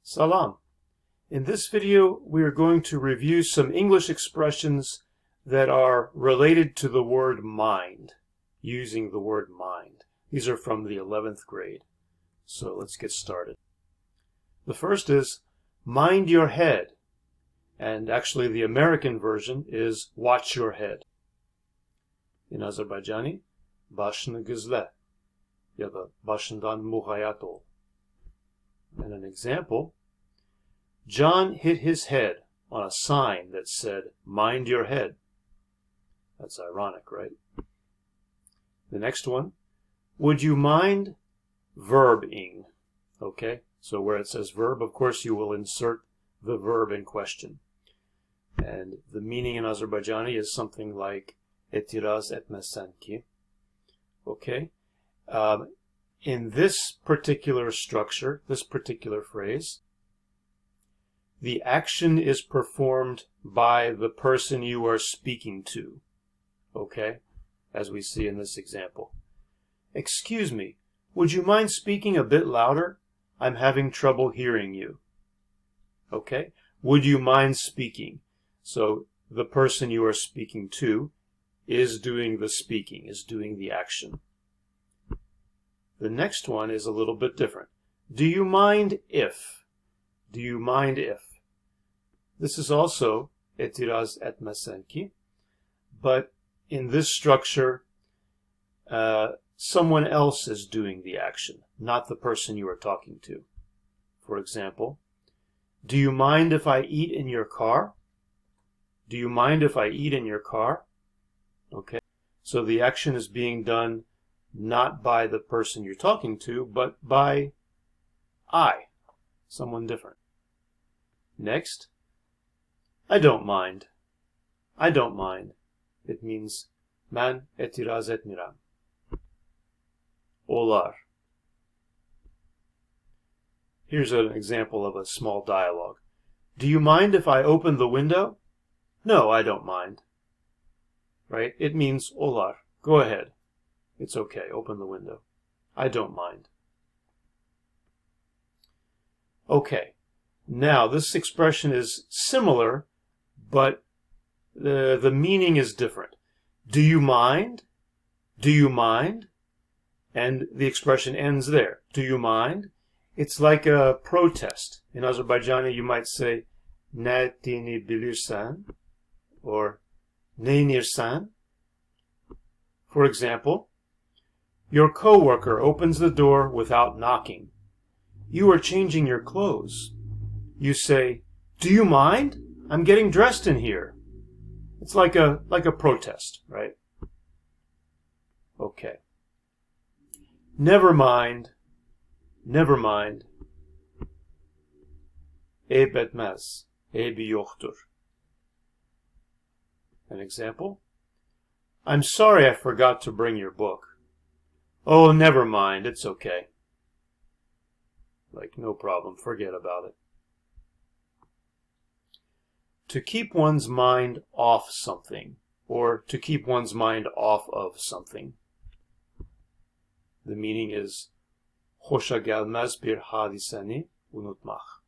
Salam. In this video, we are going to review some English expressions that are related to the word mind, using the word mind. These are from the 11th grade. So let's get started. The first is mind your head, and actually the American version is watch your head. In Azerbaijani, başını gözle ya da başından muhayyat ol. And an example, John hit his head on a sign that said, mind your head. That's ironic, right? The next one, would you mind verbing? Okay, so where it says verb, of course, you will insert the verb in question. And the meaning in Azerbaijani is something like, etiraz etmezsen ki. Okay? In this particular structure, this particular phrase, the action is performed by the person you are speaking to, okay, as we see in this example. Excuse me, would you mind speaking a bit louder? I'm having trouble hearing you. Okay, would you mind speaking? So the person you are speaking to is doing the speaking, is doing the action. The next one is a little bit different. Do you mind if? Do you mind if? This is also etiraz etmezsen ki, but in this structure, someone else is doing the action, not the person you are talking to. For example, do you mind if I eat in your car? Do you mind if I eat in your car? Okay, so the action is being done not by the person you're talking to, but by someone different. Next, I don't mind. I don't mind. It means man etiraz etmiram. Olar. Here's an example of a small dialogue. Do you mind if I open the window? No, I don't mind. Right? It means olar. Go ahead. It's okay. Open the window. I don't mind. Okay. Now, this expression is similar, but the meaning is different. Do you mind? Do you mind? And the expression ends there. Do you mind? It's like a protest. In Azerbaijani, you might say, ne dini bilirsen, or ne nirsan. For example, your coworker opens the door without knocking. You are changing your clothes. You say, do you mind? I'm getting dressed in here. It's like a protest, right? Okay. Never mind. Never mind. Eyb etmez. Eybi yoktur. An example. I'm sorry I forgot to bring your book. Oh, never mind. It's okay. Like, no problem. Forget about it. To keep one's mind off something, or to keep one's mind off of something. The meaning is hoşa gelmez bir hadiseni unutmak.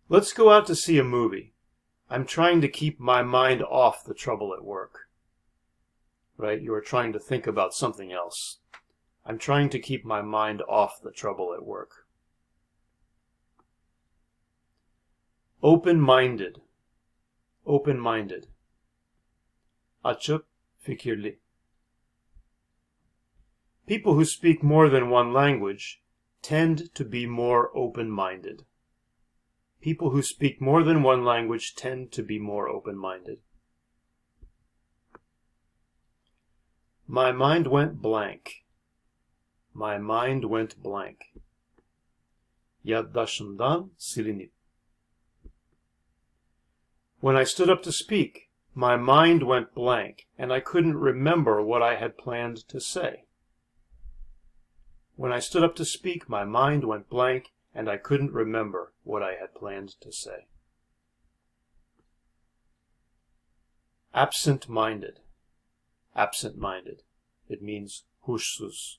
Let's go out to see a movie. I'm trying to keep my mind off the trouble at work. Right? You are trying to think about something else. I'm trying to keep my mind off the trouble at work. Open-minded. Open-minded. Açık fikirli. People who speak more than one language tend to be more open-minded. People who speak more than one language tend to be more open-minded. My mind went blank. My mind went blank. Yaddaşımdan silinip. When I stood up to speak, my mind went blank, and I couldn't remember what I had planned to say. When I stood up to speak, my mind went blank, and I couldn't remember what I had planned to say. Absent-minded. Absent-minded. It means hushsuz.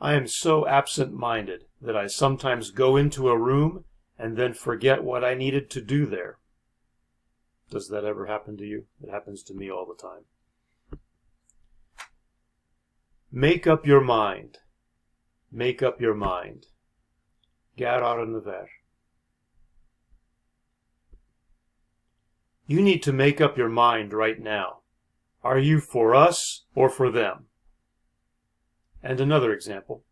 I am so absent-minded that I sometimes go into a room and then forget what I needed to do there. Does that ever happen to you? It happens to me all the time. Make up your mind. Make up your mind. Gerarını ver. You need to make up your mind right now. Are you for us or for them? And another example,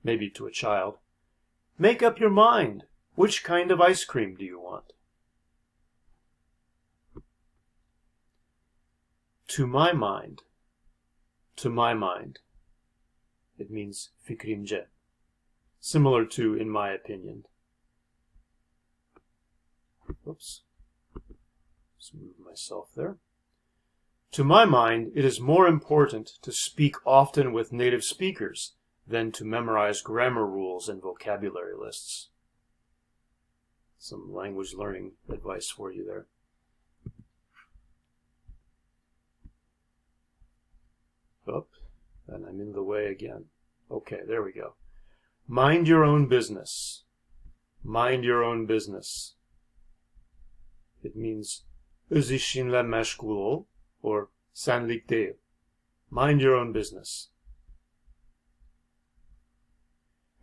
maybe to a child. Make up your mind. Which kind of ice cream do you want? To my mind. To my mind. It means fikrimce. Similar to in my opinion. Oops. Just move myself there. To my mind, it is more important to speak often with native speakers than to memorize grammar rules and vocabulary lists. Some language learning advice for you there. Up, and I'm in the way again. Okay, there we go. Mind your own business. Mind your own business. It means öz işinle meşgul ol, or senlik değil. Mind your own business.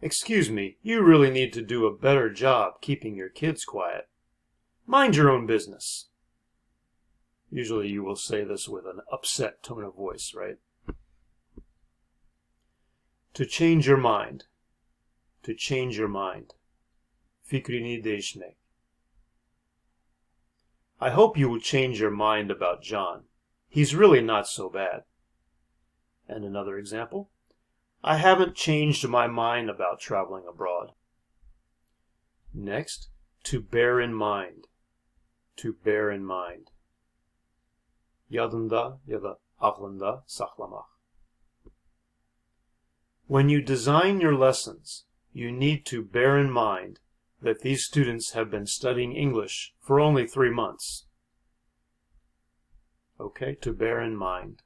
Excuse me, you really need to do a better job keeping your kids quiet. Mind your own business. Usually you will say this with an upset tone of voice, right? To change your mind. To change your mind. Fikrini değişmek. I hope you will change your mind about John. He's really not so bad. And another example. I haven't changed my mind about traveling abroad. Next, to bear in mind. To bear in mind. Yadında ya da aklında saklamak. When you design your lessons, you need to bear in mind that these students have been studying English for only 3 months. Okay, to bear in mind.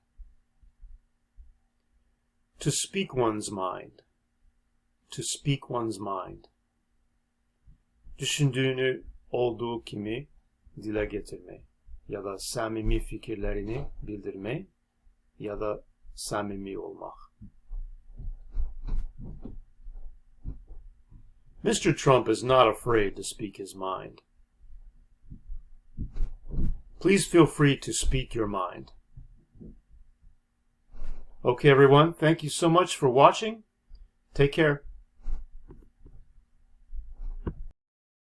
To speak one's mind. To speak one's mind. Düşündüğünü olduğu gibi dile getirme. Ya da samimi fikirlerini bildirme. Ya da samimi olmak. Mr. Trump is not afraid to speak his mind. Please feel free to speak your mind. Okay, everyone, thank you so much for watching. Take care.